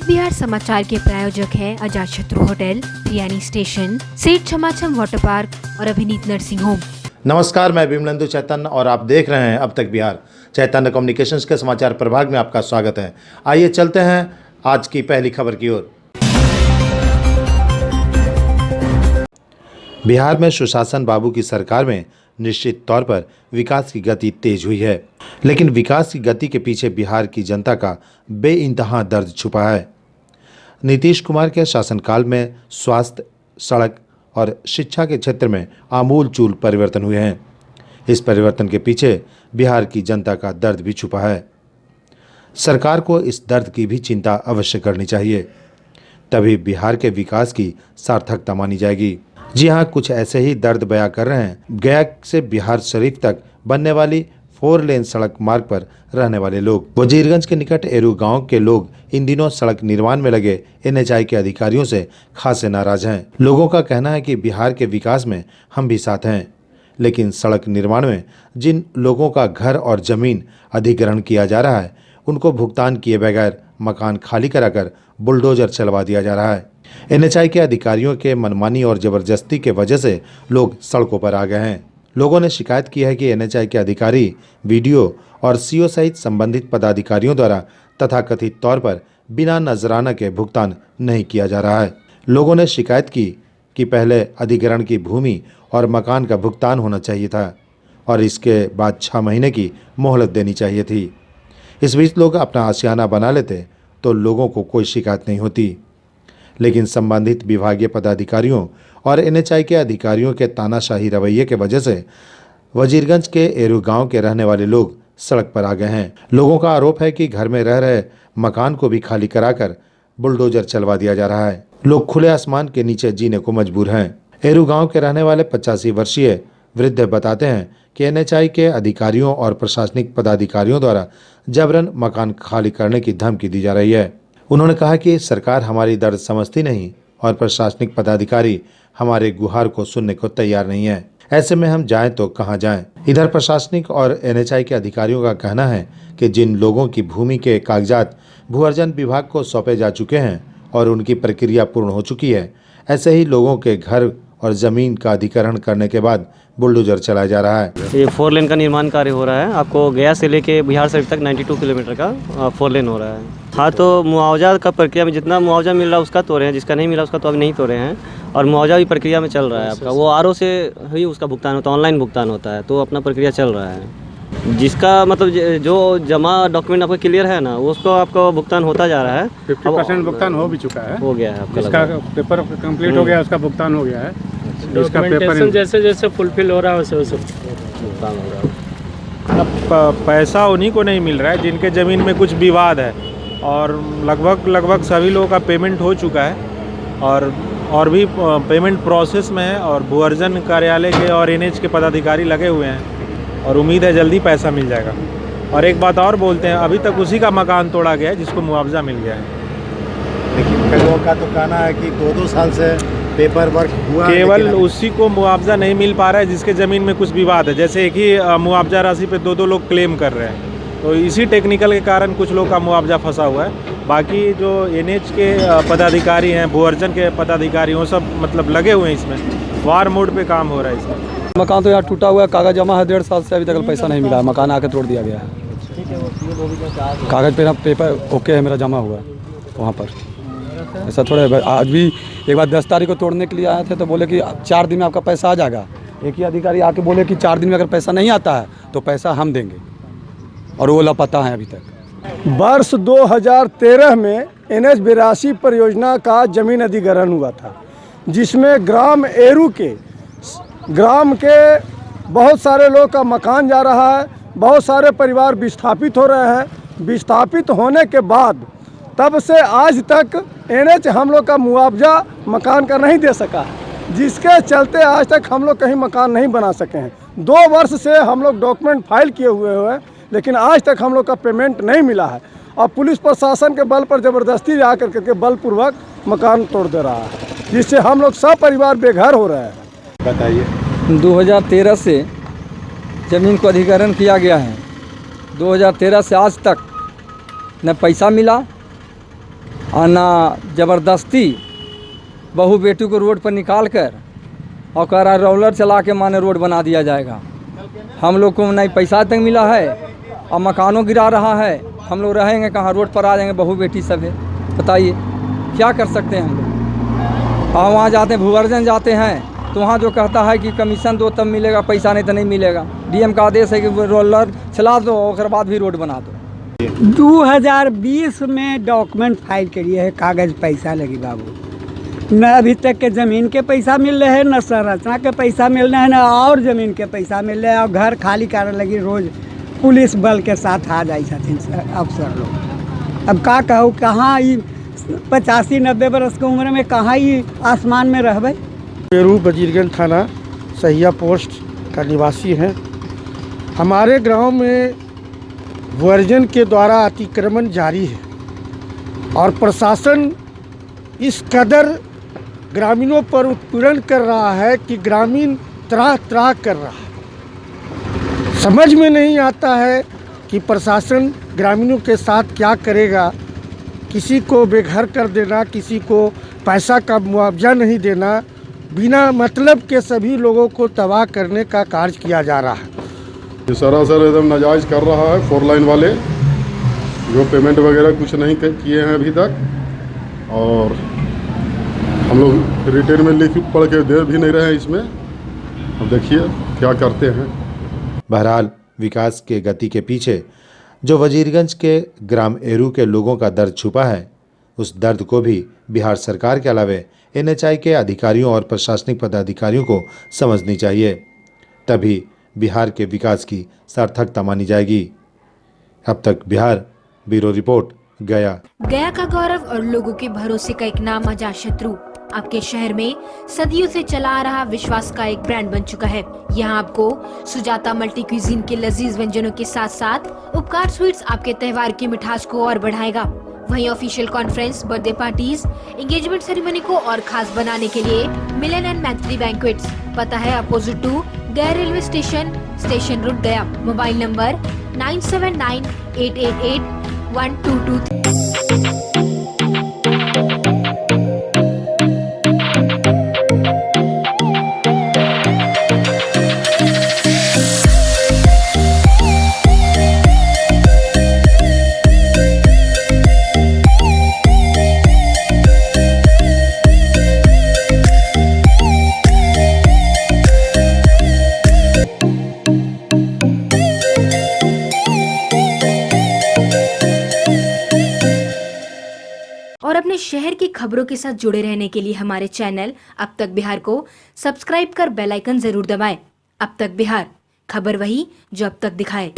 बिहार समाचार के प्रायोजक हैं अजातशत्रु होटल, रियानी स्टेशन, सेठ छमाछम वाटर पार्क और अभिनीत नर्सिंग होम। नमस्कार, मैं विमलेंदु चैतन्य और आप देख रहे हैं अब तक बिहार। चैतन्य कम्युनिकेशंस के समाचार प्रभाग में आपका स्वागत है। आइए चलते हैं आज की पहली खबर की ओर। बिहार में सुशासन बाबू की सरकार में निश्चित तौर पर विकास की गति तेज हुई है, लेकिन विकास की गति के पीछे बिहार की जनता का बेइंतहा दर्द छुपा है। नीतीश कुमार के शासनकाल में स्वास्थ्य, सड़क और शिक्षा के क्षेत्र में आमूल-चूल परिवर्तन हुए हैं। इस परिवर्तन के पीछे बिहार की जनता का दर्द भी छुपा है। सरकार को इस दर्द की भी चिंता अवश्य करनी चाहिए, तभी बिहार के विकास की सार्थकता मानी जाएगी। जी हाँ, कुछ ऐसे ही दर्द बयां कर रहे हैं गया से बिहार शरीफ तक बनने वाली 4 लेन सड़क मार्ग पर रहने वाले लोग। वजीरगंज के निकट एरू गांव के लोग इन दिनों सड़क निर्माण में लगे NHAI के अधिकारियों से खासे नाराज हैं। लोगों का कहना है कि बिहार के विकास में हम भी साथ हैं, लेकिन सड़क निर्माण में जिन लोगों का घर और जमीन अधिग्रहण किया जा रहा है, उनको भुगतान किए बगैर मकान खाली कराकर बुलडोजर चलवा दिया जा रहा है। NHAI के अधिकारियों के मनमानी और जबरदस्ती के वजह से लोग सड़कों पर आ गए हैं। लोगों ने शिकायत की है कि NHAI के अधिकारी, वीडियो और CO सहित संबंधित पदाधिकारियों द्वारा तथाकथित तौर पर बिना नजराना के भुगतान नहीं किया जा रहा है। लोगों ने शिकायत की कि पहले अधिग्रहण की भूमि और मकान का भुगतान होना चाहिए था और इसके बाद 6 महीने की मोहलत देनी चाहिए थी। इस बीच लोग अपना आशियाना बना लेते तो लोगों को कोई शिकायत नहीं होती, लेकिन संबंधित विभागीय पदाधिकारियों और NHAI के अधिकारियों के तानाशाही रवैये के वजह से वजीरगंज के एरू गांव के रहने वाले लोग सड़क पर आ गए हैं। लोगों का आरोप है कि घर में रह रहे मकान को भी खाली कराकर बुलडोजर चलवा दिया जा रहा है। लोग खुले आसमान के नीचे जीने को मजबूर हैं। एरू गांव के रहने वाले 85 वर्षीय वृद्ध बताते हैं कि NHAI के अधिकारियों और प्रशासनिक पदाधिकारियों द्वारा जबरन मकान खाली करने की धमकी दी जा रही है। उन्होंने कहा कि सरकार हमारी दर्द समझती नहीं और प्रशासनिक पदाधिकारी हमारे गुहार को सुनने को तैयार नहीं है। ऐसे में हम जाएं तो कहां जाएं। इधर प्रशासनिक और NHAI के अधिकारियों का कहना है कि जिन लोगों की भूमि के कागजात भू अर्जन विभाग को सौंपे जा चुके हैं और उनकी प्रक्रिया पूर्ण हो चुकी है, ऐसे ही लोगों के घर और जमीन का अधिग्रहण करने के बाद बुलडोजर चलाया जा रहा है। ये 4 लेन का निर्माण कार्य हो रहा है। आपको गया से लेके बिहार शरीफ तक 92 किलोमीटर का 4 लेन हो रहा है। हाँ, तो मुआवजा का प्रक्रिया में जितना मुआवजा मिल रहा है उसका तोड़े हैं, जिसका नहीं मिला उसका तो अभी नहीं तोड़े हैं। और मुआवजा भी प्रक्रिया में चल रहा है आपका। वो RO से ही उसका भुगतान होता है, ऑनलाइन भुगतान होता है, तो अपना प्रक्रिया चल रहा है। जिसका मतलब जो जमा डॉक्यूमेंट आपका क्लियर है ना, उसको आपका भुगतान होता जा रहा है। 50% भुगतान हो भी चुका है, हो गया है आपका। जिसका पेपर कंप्लीट हो गया उसका भुगतान हो गया है। इसका पेपर जैसे जैसे फुलफिल हो रहा है वैसे वैसे भुगतान हो रहा है। पैसा उन्हीं को नहीं मिल रहा है जिनके ज़मीन में कुछ विवाद है, और लगभग सभी लोगों का पेमेंट हो चुका है और भी पेमेंट प्रोसेस में है। और भू अर्जन कार्यालय के और NH के पदाधिकारी लगे हुए हैं और उम्मीद है जल्दी पैसा मिल जाएगा। और एक बात और बोलते हैं, अभी तक उसी का मकान तोड़ा गया है जिसको मुआवजा मिल गया है। लेकिन कई लोगों का तो कहना है कि 2-2 साल से पेपर वर्क हुआ, केवल उसी को मुआवजा नहीं मिल पा रहा है जिसके ज़मीन में कुछ विवाद है। जैसे एक ही मुआवजा राशि पे 2-2 लोग क्लेम कर रहे हैं, तो इसी टेक्निकल के कारण कुछ लोग का मुआवजा फंसा हुआ है। बाकी जो NH के पदाधिकारी हैं, भू अर्जन के पदाधिकारी, वो सब मतलब लगे हुए हैं इसमें, वार मोड पे काम हो रहा है इसमें। मकान तो यार टूटा हुआ है, कागज जमा है 1.5 साल से, अभी तक पैसा नहीं मिला है। मकान आके तोड़ दिया गया है। कागज पे पेपर ओके है, मेरा जमा हुआ है वहाँ पर। ऐसा थोड़ा, आज भी एक बार 10 तारीख को तोड़ने के लिए आए थे तो बोले कि 4 दिन में आपका पैसा आ जाएगा। एक ही अधिकारी आके बोले कि 4 दिन में अगर पैसा नहीं आता है तो पैसा हम देंगे, और वो लापता है अभी तक। वर्ष 2013 में NH 82 परियोजना का जमीन अधिग्रहण हुआ था, जिसमें ग्राम एरू के बहुत सारे लोग का मकान जा रहा है, बहुत सारे परिवार विस्थापित हो रहे हैं। विस्थापित होने के बाद तब से आज तक NH हम लोग का मुआवजा मकान का नहीं दे सका है, जिसके चलते आज तक हम लोग कहीं मकान नहीं बना सके हैं। 2 वर्ष से हम लोग डॉक्यूमेंट फाइल किए हुए हैं, लेकिन आज तक हम लोग का पेमेंट नहीं मिला है। और पुलिस प्रशासन के बल पर ज़बरदस्ती आकर करके बलपूर्वक मकान तोड़ दे रहा है, जिससे हम लोग सब परिवार बेघर हो रहे हैं। बताइए। 2013 से ज़मीन को अधिग्रहण किया गया है। 2013 से आज तक न पैसा मिला और ना ज़बरदस्ती बहू बेटी को रोड पर निकाल कर और कह रहा रोलर चला के माने रोड बना दिया जाएगा। हम लोग को नहीं पैसा तक मिला है और मकानों गिरा रहा है। हम लोग रहेंगे कहाँ, रोड पर आ जाएंगे बहू बेटी सब है। बताइए क्या कर सकते हैं हम लोग। और वहाँ जाते हैं भूवर्जन जाते हैं तो वहाँ जो कहता है कि कमीशन दो तब मिलेगा, पैसा नहीं तो नहीं मिलेगा। डीएम का आदेश है कि रोलर चला दो और बाद भी रोड बना दो। 2020 में डॉक्यूमेंट फाइल करिए है, कागज़ पैसा लगी बाबू। न अभी तक के ज़मीन के पैसा मिल रहे हैं, न संरचना के पैसा मिल रहे हैं, न और ज़मीन के पैसा मिल रहे हैं। और घर खाली कर लगी, रोज़ पुलिस बल के साथ आ जाए अफसर लोग। अब का कहूँ, कहाँ 85-90 बरस की उम्र में कहाँ ही आसमान में रहबे। पेरू वजीरगंज थाना सहिया पोस्ट का निवासी हैं। हमारे गांव में वर्जन के द्वारा अतिक्रमण जारी है और प्रशासन इस कदर ग्रामीणों पर उत्पीड़न कर रहा है कि ग्रामीण त्राह त्राह कर रहा है। समझ में नहीं आता है कि प्रशासन ग्रामीणों के साथ क्या करेगा। किसी को बेघर कर देना, किसी को पैसा का मुआवजा नहीं देना, बिना मतलब के सभी लोगों को तबाह करने का कार्य किया जा रहा है। ये सरासर एकदम नाजायज़ कर रहा है। 4 लाइन वाले जो पेमेंट वगैरह कुछ नहीं किए हैं अभी तक, और हम लोग रिटेन में लिख पढ़ के दे भी नहीं रहे हैं इसमें। अब देखिए क्या करते हैं। बहरहाल विकास के गति के पीछे जो वजीरगंज के ग्राम एरू के लोगों का दर्द छुपा है, उस दर्द को भी बिहार सरकार के अलावे NHAI के अधिकारियों और प्रशासनिक पदाधिकारियों को समझनी चाहिए, तभी बिहार के विकास की सार्थकता मानी जाएगी। अब तक बिहार ब्यूरो रिपोर्ट गया। गया का गौरव और लोगों के भरोसे का एक नाम अजातशत्रु आपके शहर में सदियों से चला आ रहा विश्वास का एक ब्रांड बन चुका है। यहाँ आपको सुजाता मल्टी क्यूजीन के लजीज व्यंजनों के साथ साथ उपकार स्वीट्स आपके त्योहार की मिठास को और बढ़ाएगा। वहीं official conference, birthday parties, engagement ceremony को और खास बनाने के लिए मिलन एंड मैत्री बैंक्वेट्स, पता है अपोजिट टू गया रेलवे स्टेशन, स्टेशन रोड गया। Mobile number 9798881223। और अपने शहर की खबरों के साथ जुड़े रहने के लिए हमारे चैनल अब तक बिहार को सब्सक्राइब कर बेल आइकन जरूर दबाएं। अब तक बिहार, खबर वही जो अब तक दिखाए।